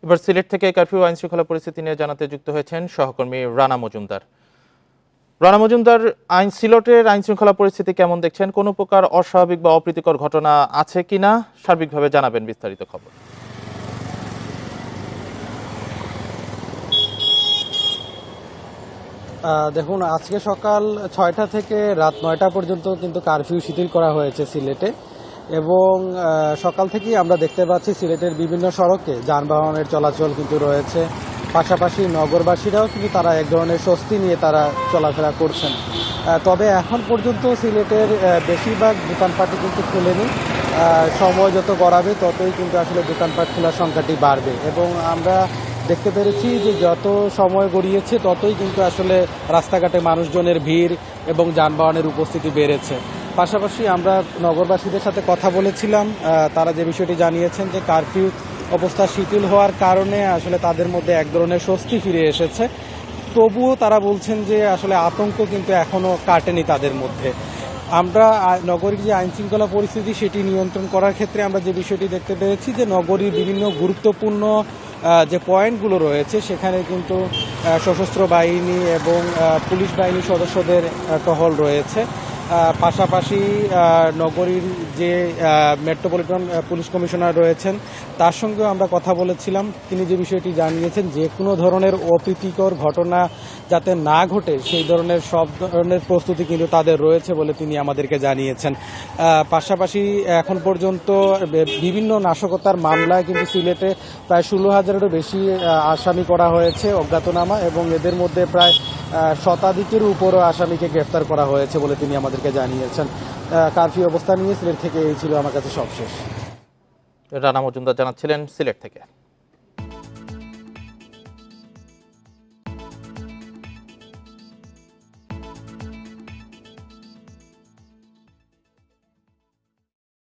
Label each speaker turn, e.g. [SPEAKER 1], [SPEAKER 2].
[SPEAKER 1] এবার সিলেট থেকে কারফিউ আইন শৃঙ্খলা পরিস্থিতি নিয়ে জানাতে যুক্ত হয়েছেন সহকর্মী রানা মজুমদার। সিলেটের আইন শৃঙ্খলা পরিস্থিতি কেমন দেখছেন? কোনো প্রকার অস্বাভাবিক বা অপ্রীতিকর ঘটনা আছে কিনা সার্বিকভাবে জানাবেন বিস্তারিত খবর।
[SPEAKER 2] দেখুন, আজকে সকাল 6টা থেকে রাত 9টা পর্যন্ত কিন্তু কারফিউ শিথিল করা হয়েছে সিলেটে। এবং সকাল থেকেই আমরা দেখতে পাচ্ছি সিলেটের বিভিন্ন সড়কে যানবাহনের চলাচল কিন্তু রয়েছে। পাশাপাশি নগরবাসীরাও কিন্তু তারা এক ধরনের স্বস্তি নিয়ে তারা চলাফেরা করছেন। তবে এখন পর্যন্ত সিলেটের বেশিরভাগ দোকানপাটই কিন্তু খুলেনি। সময় যত গড়াবে ততই কিন্তু আসলে দোকানপাট খোলার সংখ্যাটি বাড়বে। এবং আমরা দেখতে পেরেছি যে যত সময় গড়িয়েছে ততই কিন্তু আসলে রাস্তাঘাটে মানুষজনের ভিড় এবং যানবাহনের উপস্থিতি বেড়েছে। পাশাপাশি আমরা নগরবাসীদের সাথে কথা বলেছিলাম, তারা যে বিষয়টি জানিয়েছেন যে কারফিউ অবস্থা শিথিল হওয়ার কারণে আসলে তাদের মধ্যে এক ধরনের স্বস্তি ফিরে এসেছে। তবুও তারা বলছেন যে আসলে আতঙ্ক কিন্তু এখনো কাটেনি তাদের মধ্যে। আমরা নগরীর যে আইন শৃঙ্খলা পরিস্থিতি সেটি নিয়ন্ত্রণ করার ক্ষেত্রে আমরা যে বিষয়টি দেখতে পেরেছি যে নগরীর বিভিন্ন গুরুত্বপূর্ণ যে পয়েন্টগুলো রয়েছে সেখানে কিন্তু সশস্ত্র বাহিনী এবং পুলিশ বাহিনীর সদস্যদের টহল রয়েছে। পাশাপাশি নগরীর যে মেট্রোপলিটন পুলিশ কমিশনার রয়েছেন তার সঙ্গেও আমরা কথা বলেছিলাম। তিনি যে বিষয়টি জানিয়েছেন যে কোনো ধরনের অপ্রীতিকর ঘটনা যাতে না ঘটে সেই ধরনের সব ধরনের প্রস্তুতি কিন্তু তাদের রয়েছে বলে তিনি আমাদেরকে জানিয়েছেন। পাশাপাশি এখন পর্যন্ত বিভিন্ন নাশকতার মামলায় কিন্তু সিলেটে প্রায় 16,000-এরও বেশি আসামি করা হয়েছে অজ্ঞাতনামা, এবং এদের মধ্যে প্রায় শতাধিকের উপরও আসামিকে গ্রেফতার করা হয়েছে বলে তিনি আমাদেরকে জানিয়েছেন। কারফিউ অবস্থা নিয়ে সিলেট থেকে এই ছিল আমার কাছে সবশেষ।
[SPEAKER 1] রানা মজুমদার জানাচ্ছিলেন সিলেট থেকে।